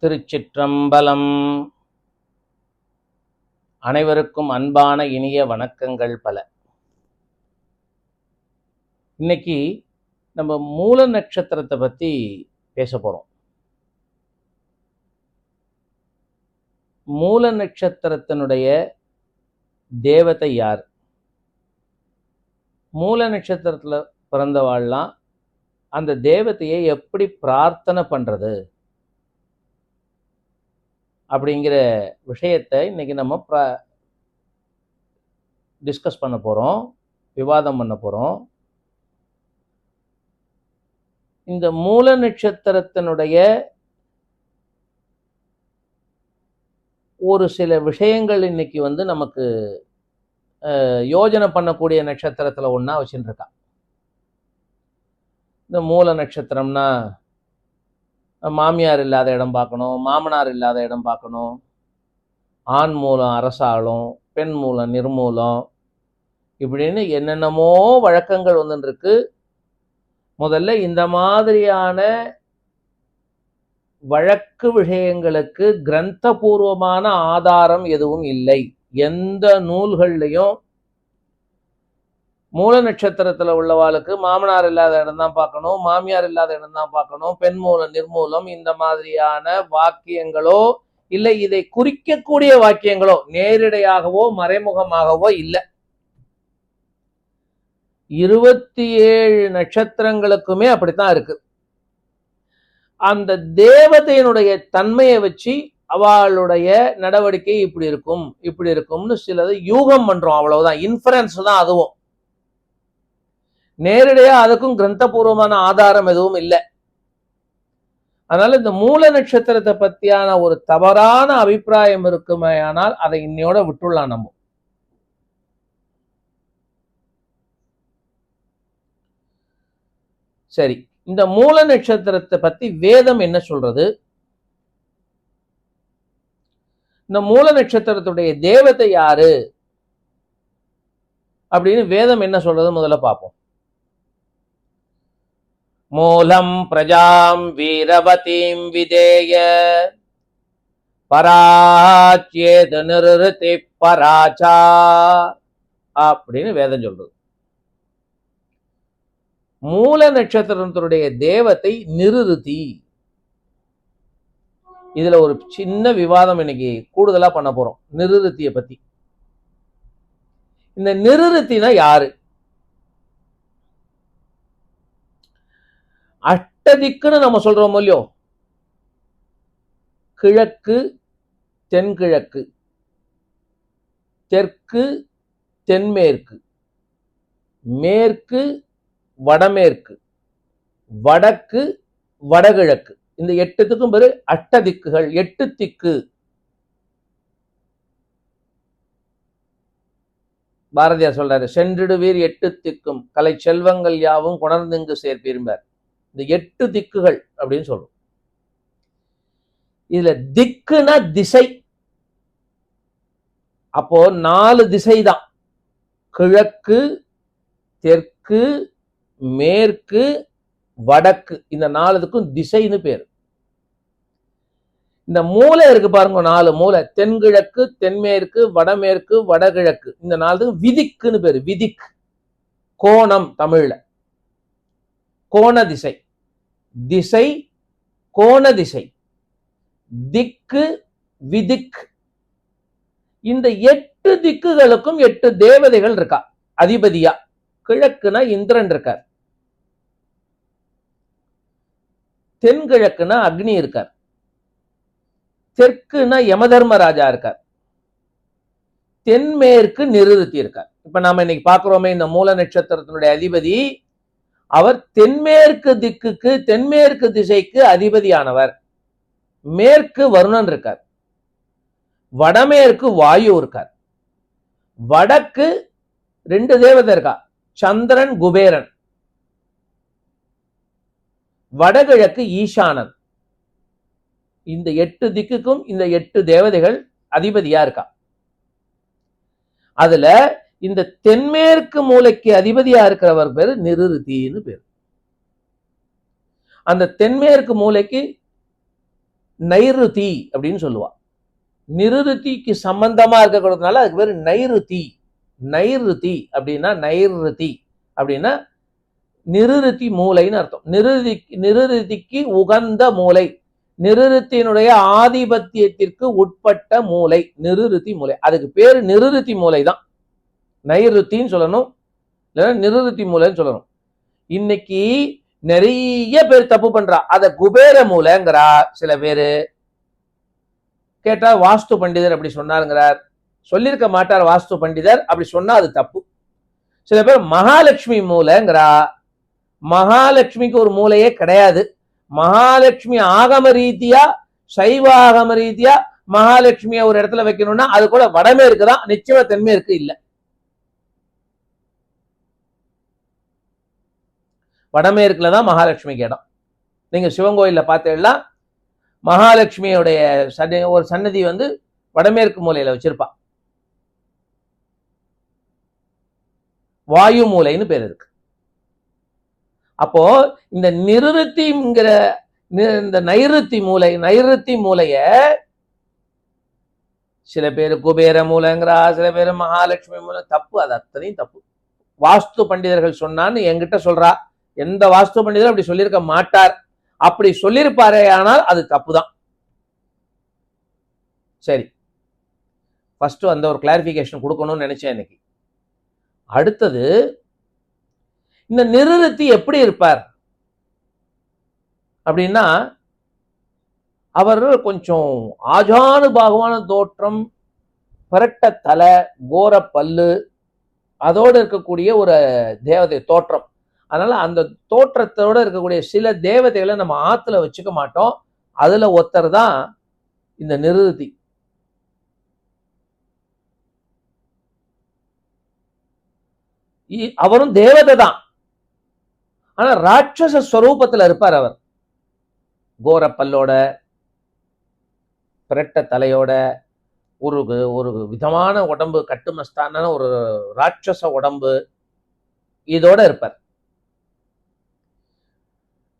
திருச்சிற்றம்பலம். அனைவருக்கும் அன்பான இனிய வணக்கங்கள் பல. இன்னைக்கு நம்ம மூல நட்சத்திரத்தை பத்தி பேச போறோம். மூல நட்சத்திரத்தினுடைய தேவதை யார்? மூல நட்சத்திரத்துல பிறந்தவாள்லாம் அந்த தேவதையை எப்படி பிரார்த்தனை பண்றது அப்படிங்கிற விஷயத்தை இன்னைக்கு நம்ம டிஸ்கஸ் பண்ண போறோம், விவாதம் பண்ண போறோம். இந்த மூல நட்சத்திரத்தினுடைய ஒரு சில விஷயங்கள் இன்னைக்கு நமக்கு யோஜனை பண்ணக்கூடிய நட்சத்திரத்துல ஒண்ணா வச்சுட்டு இருக்கா. இந்த மூல நட்சத்திரம்னா மாமியார் இல்லாத இடம் பார்க்கணும், மாமனார் இல்லாத இடம் பார்க்கணும், ஆண் மூலம் அரசாளும், பெண் மூலம் நிர்மூலம், இப்படின்னு என்னென்னமோ வழக்கங்கள் இருக்கு. முதல்ல இந்த மாதிரியான வழக்கு விஷயங்களுக்கு கிரந்தபூர்வமான ஆதாரம் எதுவும் இல்லை. எந்த நூல்கள்லையும் மூல நட்சத்திரத்துல உள்ளவாளுக்கு மாமனார் இல்லாத இடம் தான் பார்க்கணும், மாமியார் இல்லாத இடம் தான் பார்க்கணும், பெண் மூலம் நிர்மூலம், இந்த மாதிரியான வாக்கியங்களோ இல்லை இதை குறிக்கக்கூடிய வாக்கியங்களோ நேரடியாகவோ மறைமுகமாகவோ இல்லை. 27 நட்சத்திரங்களுக்குமே அப்படித்தான் இருக்கு. அந்த தேவதையினுடைய தன்மையை வச்சு அவளுடைய நடவடிக்கை இப்படி இருக்கும் இப்படி இருக்கும்னு சிலது யூகம் பண்றோம், அவ்வளவுதான். இன்ஃபரன்ஸ் தான் அதுவும். நேரடியா அதுக்கும் கிரந்தபூர்வமான ஆதாரம் எதுவும் இல்லை. அதனால இந்த மூல நட்சத்திரத்தை பத்தியான ஒரு தவறான அபிப்பிராயம் இருக்குமே, ஆனால் அதை இன்னையோட விட்டுள்ளலாம் நம்ம. சரி, இந்த மூல நட்சத்திரத்தை பத்தி வேதம் என்ன சொல்றது? இந்த மூல நட்சத்திரத்துடைய தேவதை யாரு அப்படின்னு வேதம் என்ன சொல்றது முதல்ல பார்ப்போம். மூலம் பிரஜாம் வீரவதீம் விதேய பராச்யேத நிருதி பராச்சா அப்படின்னு வேதம் சொல்றது. மூல நட்சத்திரத்தினுடைய தேவதை நிருதி. இதுல ஒரு சின்ன விவாதம் இன்னைக்கு கூடுதலா பண்ண போறோம் நிருதிய பத்தி. இந்த நிருதினா யாரு? அஷ்டதிக்குன்னு நம்ம சொல்றோம் இல்லையோ, கிழக்கு தென்கிழக்கு, தெற்கு தென்மேற்கு, மேற்கு வடமேற்கு, வடக்கு வடகிழக்கு, இந்த 8த்துக்கும் பேரு அஷ்டதிக்குகள், 8 திக்கு. பாரதியார் சொல்றாரு, சென்றிடுவீர் 8 திக்கும் கலை செல்வங்கள் யாவும் கொணர்ந்திங்கு சேர்ப்பீர்பார். இந்த 8 திக்குகள் அப்படின்னு சொல்றோம். இதுல திக்குனா திசை. அப்போ 4 திசை தான், கிழக்கு தெற்கு மேற்கு வடக்கு, இந்த 4த்துக்கும் திசைன்னு பேரு. இந்த மூலை இருக்கு பாருங்க, 4 மூலை, தென்கிழக்கு தென்மேற்கு வடமேற்கு வடகிழக்கு, இந்த 4த்துக்கும் விதிக்குன்னு பேரு. விதிக் கோணம், தமிழ்ல கோண திசை. திசை கோண திசை, திக்கு விதிக். இந்த 8 திக்குகளுக்கும் 8 தேவதைகள் இருக்கா அதிபதியா. கிழக்குனா இந்திரன் இருக்கார், தென்கிழக்குனா அக்னி இருக்கார், தெற்குனா யமதர்மராஜா இருக்கார், தென்மேற்கு நிருதி இருக்கார். இப்ப நாம இன்னைக்கு பாக்குறோமே இந்த மூல நட்சத்திரத்தினுடைய அதிபதி, அவர் தென்மேற்கு திக்குக்கு தென்மேற்கு திசைக்கு அதிபதியானவர். மேற்கு வருணன் இருக்கார், வடமேற்கு வாயு இருக்கார், வடக்கு 2 தேவதை இருக்கா, சந்திரன் குபேரன், வடகிழக்கு ஈசானன். இந்த 8 திக்குக்கும் இந்த 8 தேவதைகள் அதிபதியா இருக்கா. அதுல இந்த தென்மேற்கு மூலைக்கு அதிபதியா இருக்கிறவர் பேரு நிருதின்னு பேரு. அந்த தென்மேற்கு மூலைக்கு நைருதி அப்படின்னு சொல்லுவா. நிருதிக்கு சம்பந்தமா இருக்கக்கூடியதுனால அதுக்கு பேரு நைருதி. நைருதி அப்படின்னா நைருதி அப்படின்னா நிருதி மூலைன்னு அர்த்தம். நிருதிக்கு உகந்த மூலை, நிருத்தியினுடைய ஆதிபத்தியத்திற்கு உட்பட்ட மூலை நிருதி மூலை. அதுக்கு பேரு நிருதி மூலை தான். நைருத்தின்னு சொல்லணும், இல்லைன்னா நிருதி மூலைன்னு சொல்லணும். இன்னைக்கு நிறைய பேர் தப்பு பண்றா. அத குபேர மூலைங்கிறா. சில பேரு கேட்டா வாஸ்து பண்டிதர் அப்படி சொன்னாருங்கிறார். சொல்லியிருக்க மாட்டார் வாஸ்து பண்டிதர், அப்படி சொன்னா அது தப்பு. சில பேர் மகாலட்சுமி மூலைங்கிறா. மகாலட்சுமிக்கு ஒரு மூலையே கிடையாது. மகாலட்சுமி ஆகம ரீதியா, சைவ ஆகம ரீதியா மகாலட்சுமியை ஒரு இடத்துல வைக்கணும்னா அது கூட வடமேற்கு தான், நிச்சயமா தென்மேற்கு இல்ல. வடமேற்குல தான் மகாலட்சுமிக்கு இடம். நீங்க சிவன் கோயில்ல பார்த்தீங்கன்னா மகாலட்சுமியோடைய ஒரு சன்னதி வந்து வடமேற்கு மூலையில வச்சிருப்பா. வாயு மூலைன்னு பேர் இருக்கு. அப்போ இந்த நிருத்திங்கிற இந்த நைருத்தி மூலைய சில பேர் குபேர மூலைங்கிறா, சில பேர் மகாலட்சுமி மூலை. தப்பு, அது அத்தனையும் தப்பு. வாஸ்து பண்டிதர்கள் சொன்னான்னு என்கிட்ட சொல்றா. எந்த வாஸ்து பண்டிதரும் அப்படி சொல்லியிருக்க மாட்டார். அப்படி சொல்லியிருப்பாரே ஆனால் அது தப்புதான். சரி, ஃபர்ஸ்ட் அந்த ஒரு கிளாரிபிகேஷன் கொடுக்கணும்னு நினைச்சேன் இன்னைக்கு. அடுத்தது, இந்த நிருதி எப்படி இருப்பார் அப்படின்னா, அவர் கொஞ்சம் ஆஜானுபாகுவான தோற்றம், பரட்ட தலை, கோர பல்லு, அதோடு இருக்கக்கூடிய ஒரு தேவதை தோற்றம். அதனால அந்த தோற்றத்தோட இருக்கக்கூடிய சில தேவதைகளை நம்ம ஆத்துல வச்சுக்க மாட்டோம். அதுல ஒருத்தர் தான் இந்த நிருதி. அவரும் தேவதை தான், ஆனா ராட்சச ஸ்வரூபத்துல இருப்பார். அவர் கோர பல்லோட, பிரட்ட தலையோட, ஒரு ஒரு விதமான உடம்பு, கட்டுமஸ்தான ஒரு ராட்சச உடம்பு, இதோட இருப்பார்.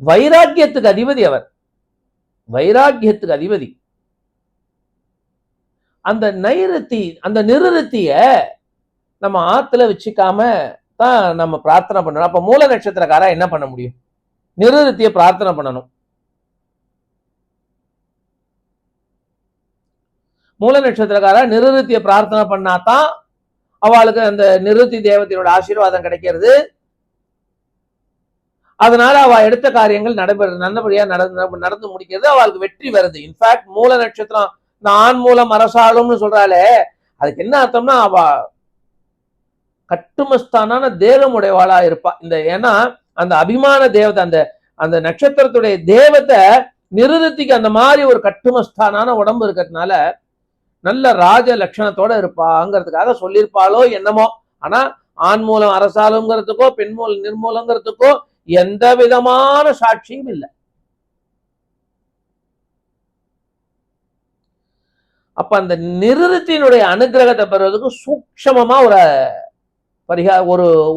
வைராக்கியத்துக்கு அதிபதி அவர், வைராக்கியத்துக்கு அதிபதி. அந்த நிருத்திய நம்ம ஆத்துல வச்சுக்காம தான் நம்ம பிரார்த்தனை பண்ணணும். அப்ப மூல நட்சத்திரக்காரா என்ன பண்ண முடியும்? நிருத்திய பிரார்த்தனை பண்ணணும். மூல நட்சத்திரக்காரா நிருத்திய பிரார்த்தனை பண்ணாதான் அவளுக்கு அந்த நிருத்தி தேவதையோட ஆசீர்வாதம் கிடைக்கிறது. அதனால அவ எடுத்த காரியங்கள் நல்லபடியா நடந்து முடிக்கிறது, அவளுக்கு வெற்றி வருது. இன்ஃபேக்ட் மூல நட்சத்திரம் இந்த ஆண் மூலம் அரசாளும்னு சொல்றாளே, அதுக்கு என்ன அர்த்தம்னா அவ கட்டுமஸ்தானான தேகமுடையவாளா இருப்பா. இந்த ஏன்னா அந்த அபிமான தேவதை, அந்த நட்சத்திரத்துடைய தேவதை நிருதிக்கு அந்த மாதிரி ஒரு கட்டுமஸ்தானான உடம்பு இருக்கிறதுனால நல்ல ராஜ லட்சணத்தோட இருப்பாங்கிறதுக்காக சொல்லியிருப்பாளோ என்னமோ. ஆனா ஆண் மூலம் அரசாலுங்கிறதுக்கோ பெண் மூலம் நிர்மூலங்கிறதுக்கோ எந்த விதமான சாட்சியும் இல்லை. அப்ப அந்த நிருத்தினுடைய அனுகிரகத்தை பெறுவதற்கு சூக்ஷமமா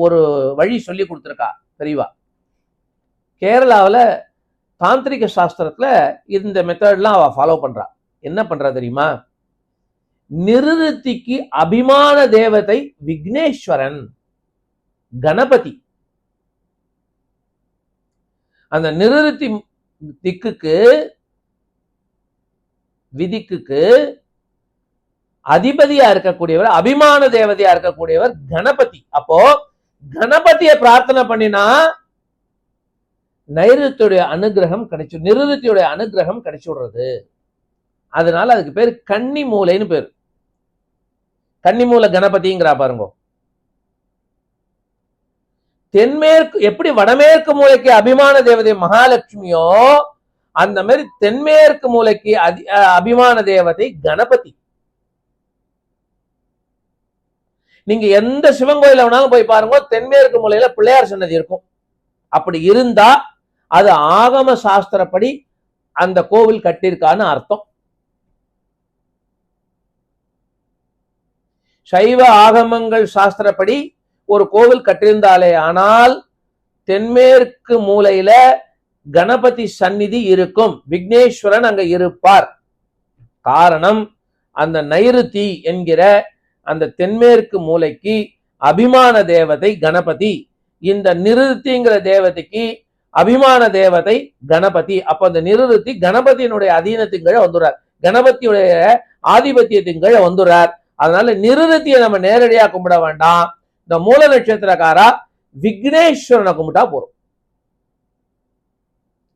ஒரு வழி சொல்லி கொடுத்திருக்கா தெரியவா. கேரளாவில் தாந்திரிக சாஸ்திரத்துல இந்த மெத்தட்லாம் அவ ஃபாலோ பண்றா. என்ன பண்றா தெரியுமா? நிருத்திக்கு அபிமான தேவதை விக்னேஸ்வரன், கணபதி. அந்த நிருத்தி திக்குக்கு விதிக்கு அதிபதியா இருக்கக்கூடியவர், அபிமான தேவதையா இருக்கக்கூடியவர் கணபதி. அப்போ கணபதியை பிரார்த்தனை பண்ணினா நைருத்தியுடைய அனுகிரகம் கிடைச்சு, நிருத்தியுடைய அனுகிரகம் கிடைச்சு விடுறது. அதனால அதுக்கு பேரு கன்னி மூலைன்னு பேரு. கன்னிமூல கணபதிங்கிறா பாருங்க. தென்மேற்கு எப்படி வடமேற்கு மூலைக்கு அபிமான தேவதை மகாலட்சுமியோ, அந்த மாதிரி தென்மேற்கு மூலைக்கு அபிமான தேவதை கணபதி. நீங்க எந்த சிவன் கோயில வேணாலும் போய் பாருங்க, தென்மேற்கு மூலையில பிள்ளையார் சன்னதி இருக்கும். அப்படி இருந்தா அது ஆகம சாஸ்திரப்படி அந்த கோவில் கட்டியிருக்கான்னு அர்த்தம். சைவ ஆகமங்கள் சாஸ்திரப்படி ஒரு கோவில் கட்டியிருந்தாலே ஆனால் தென்மேற்கு மூலையில கணபதி சந்நிதி இருக்கும், விக்னேஸ்வரன் அங்க இருப்பார். காரணம், அந்த நைருதி என்கிற அந்த தென்மேற்கு மூலைக்கு அபிமான தேவதை கணபதி, இந்த நிருத்திங்கிற தேவதைக்கு அபிமான தேவதை கணபதி. அப்ப அந்த நிருத்தி கணபதியினுடைய அதீனத்தின் கீழே வந்துறார், கணபதியுடைய ஆதிபத்தியத்தின் கீழே வந்துறார். அதனால நிருத்தியை நம்ம நேரடியா கும்பிட வேண்டாம், இந்த மூல நட்சத்திரக்காரா விக்னேஸ்வரனை கும்பிட்டா போறோம்,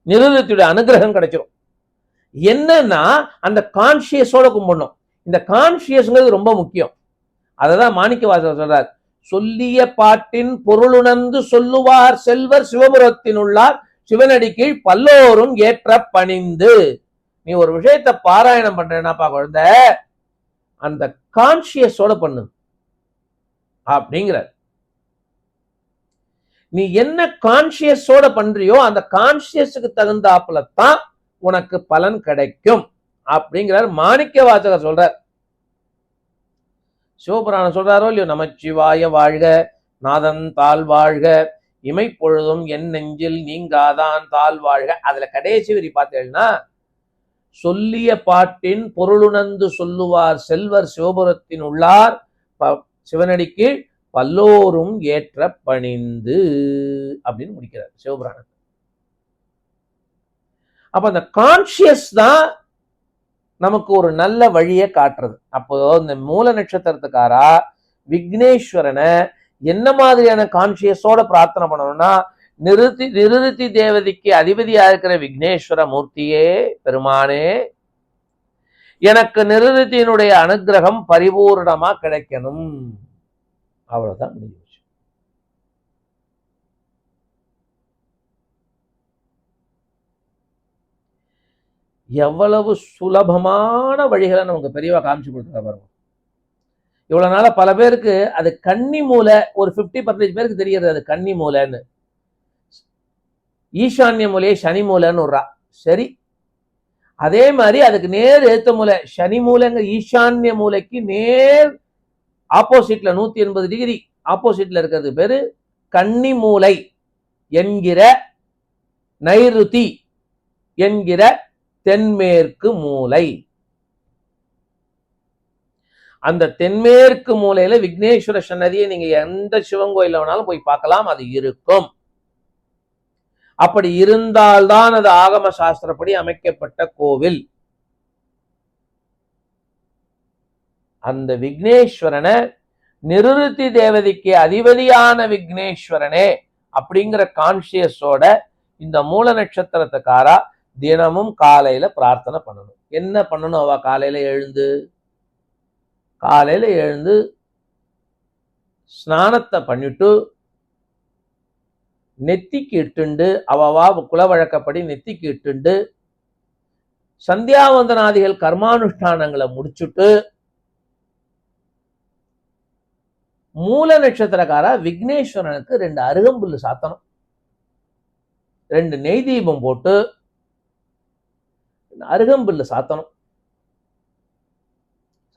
நிருத்தியுடைய அனுகிரகம் கிடைச்சிடும். என்னன்னா அந்த கான்சியஸோட கும்பிடணும். இந்த கான்சியஸ்ங்கிறது ரொம்ப முக்கியம். அததான் மாணிக்கவாசகர் சொல்றார், சொல்லிய பாட்டின் பொருளுணர்ந்து சொல்லுவார் செல்வர் சிவபுரத்தினுள்ளார் சிவனடி கீழ் பல்லோரும் ஏற்ற பணிந்து. நீ ஒரு விஷயத்தை பாராயணம் பண்றேன்னாப்பா குழந்தை, அந்த கான்சியஸோட பண்ணு அப்படிங்கிற. நீ என்ன கான்சியஸோட பண்றியோ அந்த கான்சியஸுக்கு தகுந்தாப்புல தான் உனக்கு பலன் கிடைக்கும் அப்படிங்கிறார் மாணிக்கவாசகர் சொல்றார். சிவபுராணம் சொல்றாரோ இல்லையோ, நமச்சிவாய வாழ்க நாதன் தாழ் வாழ்க இமைப்பொழுதும் என் நெஞ்சில் நீங்காதான் தாழ் வாழ்க. அதுல கடைசி வரி பார்த்தேன்னா, சொல்லிய பாட்டின் பொருளுணர்ந்து சொல்லுவார் செல்வர் சிவபுரத்தின் உள்ளார் சிவனடிக்கு பல்லோரும் ஏற்ற பணிந்து அப்படின்னு முடிக்கிறார் சிவபுராணம். அப்ப அந்த கான்சியஸ் தான் நமக்கு ஒரு நல்ல வழியை காட்டுறது. அப்போ இந்த மூல நட்சத்திரத்துக்காரா விக்னேஸ்வரனை என்ன மாதிரியான கான்சியஸோட பிரார்த்தனை பண்ணணும்னா, நிருத்தி தேவதைக்கு அதிபதியா இருக்கிற விக்னேஸ்வர மூர்த்தியே பெருமானே, எனக்கு நிருத்தியினுடைய அனுகிரகம் பரிபூர்ணமா கிடைக்கணும், அவ்வளவுதான் முடிஞ்சு. எவ்வளவு சுலபமான வழிகளை நமக்கு பெரியவா காமிச்சு கொடுத்துருக்க பாருங்க. இவ்வளவு நாள பல பேருக்கு அது கன்னி மூலை, ஒரு 50% பேருக்கு தெரிகிறது அது கன்னி மூலைன்னு. ஈசான்ய மூலையை சனி மூலைன்னு விடுறா. சரி, அதே மாதிரி அதுக்கு நேர் ஏத்த மூலை சனி மூலைங்க ஈசான்ய மூலைக்கு நேர் ஆப்போசிட்ல 180 டிகிரி ஆப்போசிட்ல இருக்கிறது பேரு கன்னி மூலை என்கிற நைருதி என்கிற தென்மேற்கு மூலை. அந்த தென்மேற்கு மூலையில விக்னேஸ்வர சன்னதியை நீங்க எந்த சிவன் கோயில வேணாலும் போய் பார்க்கலாம், அது இருக்கும். அப்படி இருந்தால்தான் அது ஆகம சாஸ்திரப்படி அமைக்கப்பட்ட கோவில். அந்த விக்னேஸ்வரனை நிருத்தி தேவதைக்கு அதிபதியான விக்னேஸ்வரனே அப்படிங்கிற கான்சியஸோட இந்த மூல நட்சத்திரத்துக்காரா தினமும் காலையில பிரார்த்தனை பண்ணணும். என்ன பண்ணணும்? அவ காலையில எழுந்து ஸ்நானத்தை பண்ணிட்டு நெத்திக்கு இட்டுண்டு, அவவா குல வழக்கப்படி நெத்திக்கு இட்டுண்டு சந்தியாவந்தனாதிகள் கர்மானுஷ்டானங்களை முடிச்சுட்டு மூல நட்சத்திரக்காரா விக்னேஸ்வரனுக்கு 2 அருகம்புல்லு சாத்தணும், 2 நெய் தீபம் போட்டு அருகம்புல்லு சாத்தணும்.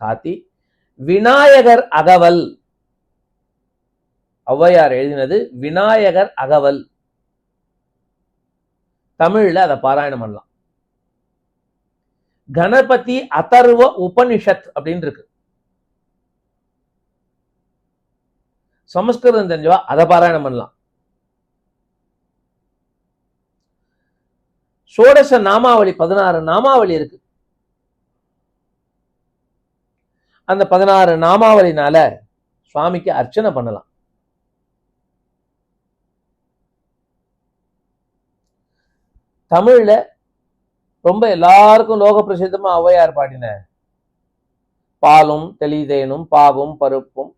சாத்தி விநாயகர் அகவல், ஔவையார் எழுதினது விநாயகர் அகவல், தமிழ்ல அதை பாராயணம் பண்ணலாம். கணபதி அதர்வ உபனிஷத் அப்படின்னு இருக்கு, சமஸ்கிருதம் தெரிஞ்சவா அதை பாராயணம் பண்ணலாம். சோடச நாமாவளி 16 நாமாவளி இருக்கு. அந்த 16 நாமாவளினால சுவாமிக்கு அர்ச்சனை பண்ணலாம். தமிழ்ல ரொம்ப எல்லாருக்கும் லோக பிரசித்தமா ஔவையார் பாடின பாலும் தெளிதேனும் பாவும் பருப்பும்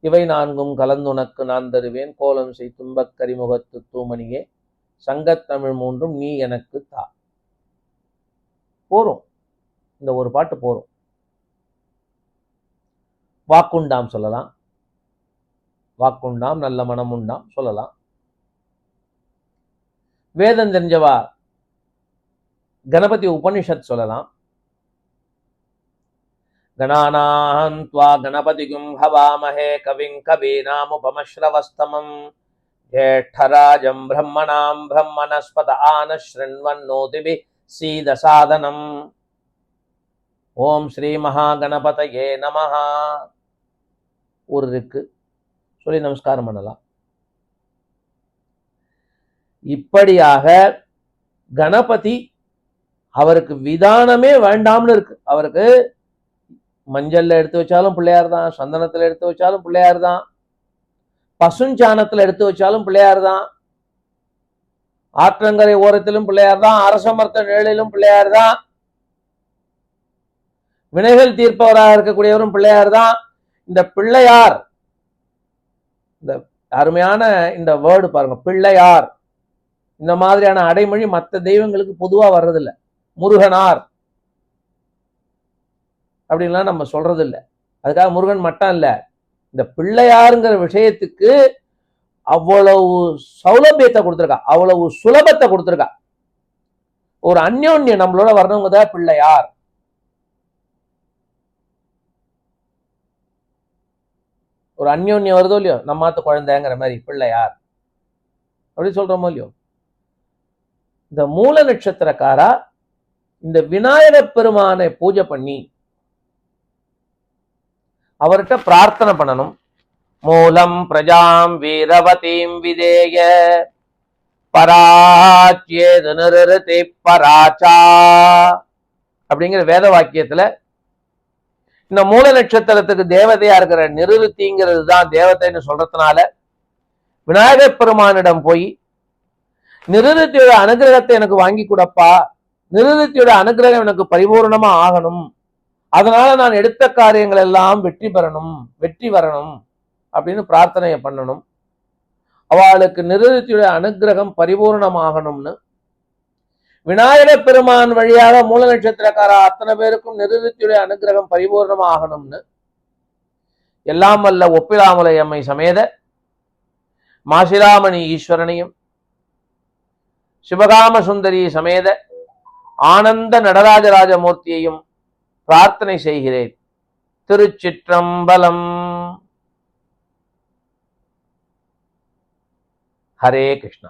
இவை 4ம் கலந்துனக்கு நான் தருவேன் கோலம் செய் துன்பக் கரிமுகத்து தூமணியே சங்கத்தமிழ் 3ம் நீ எனக்கு தா. போரும், இந்த ஒரு பாட்டு போரும். வாக்குண்டாம் சொல்லலாம், வாக்குண்டாம் நல்ல மனம் உண்டாம் சொல்லலாம். வேதம் தெரிஞ்சவா கணபதி உபனிஷத் சொல்லலாம். கணானாஹம் த்வா கணபதிகும் ஹவாமஹே கவிம் கவீனாமுபமஸ்ரவஸ்தமம் ज्येष्ठराजं ब्रह्मणां ब्रह्मणस्पत आनशृण्वन्नोतिभिः सीदसादनम् ஓம் ஸ்ரீ மகாகணபதயே நமஹ. ஒரு இருக்கு சொல்லி நமஸ்காரம் பண்ணலாம். இப்படியாக கணபதி அவருக்கு விதானமே வேண்டாம்னு இருக்கு. அவருக்கு மஞ்சள்ல எடுத்து வச்சாலும் பிள்ளையார் தான், சந்தனத்துல எடுத்து வச்சாலும் பிள்ளையார் தான், பசுஞ்சாணத்துல எடுத்து வச்சாலும் பிள்ளையார் தான், ஆற்றங்கரை ஓரத்திலும் பிள்ளையார் தான், அரச மரத்த நிழலிலும் பிள்ளையார் தான், வினைகள் தீர்ப்பவராக இருக்கக்கூடியவரும் பிள்ளையார் தான். இந்த பிள்ளையார், இந்த அருமையான இந்த வேர்டு பாருங்க, பிள்ளையார். இந்த மாதிரியான அடைமொழி மற்ற தெய்வங்களுக்கு பொதுவா வர்றதில்லை. முருகனார் அப்படின்லாம் நம்ம சொல்றது இல்லை. அதுக்காக முருகன் மட்டும் இல்ல, இந்த பிள்ளையாருங்கிற விஷயத்துக்கு அவ்வளவு சௌலபியத்தை கொடுத்துருக்கா, அவ்வளவு சுலபத்தை கொடுத்துருக்கா. ஒரு அந்யோன்யம் நம்மளோட வரணுங்க தான் பிள்ளையார். ஒரு அந்யோன்யம் வருதோ இல்லையோ, நம்மாத்த குழந்தைங்கிற மாதிரி பிள்ளையார் அப்படி சொல்றோமோ இல்லையோ. இந்த மூல நட்சத்திரக்காரா இந்த விநாயக பெருமானை பூஜை பண்ணி அவர்கிட்ட பிரார்த்தனை பண்ணணும். மூலம் பிரஜாம் வீரவதீம் விதேய பராச்சேது நிருதி பராச்சா அப்படிங்கிற வேத வாக்கியத்துல இந்த மூல நட்சத்திரத்துக்கு தேவதையா இருக்கிற நிருதிங்கிறது தான் தேவதைன்னு சொல்றதுனால விநாயகர் பெருமானிடம் போய் நிருதியோட அனுகிரகத்தை எனக்கு வாங்கி கொடுப்பா, நிருதியோட அனுகிரகம் எனக்கு பரிபூர்ணமா ஆகணும், அதனால நான் எடுத்த காரியங்கள் எல்லாம் வெற்றி வரணும் அப்படின்னு பிரார்த்தனையை பண்ணணும். அவளுக்கு நிருதியோட அனுகிரகம் பரிபூர்ணமாகணும்னு விநாயக பெருமான் வழியாக மூல நட்சத்திரக்காரா அத்தனை பேருக்கும் நிருதியோட அனுகிரகம் பரிபூர்ணமாகணும்னு எல்லாம் வல்ல ஒப்பிலாமலை அம்மை சமேத மாசிலாமணி ஈஸ்வரனையும் சிவகாம சுந்தரி சமேத ஆனந்த நடராஜராஜமூர்த்தியையும் பிரார்த்தனை செய்கிறேன். திருச்சிற்றம்பலம். ஹரே கிருஷ்ணா.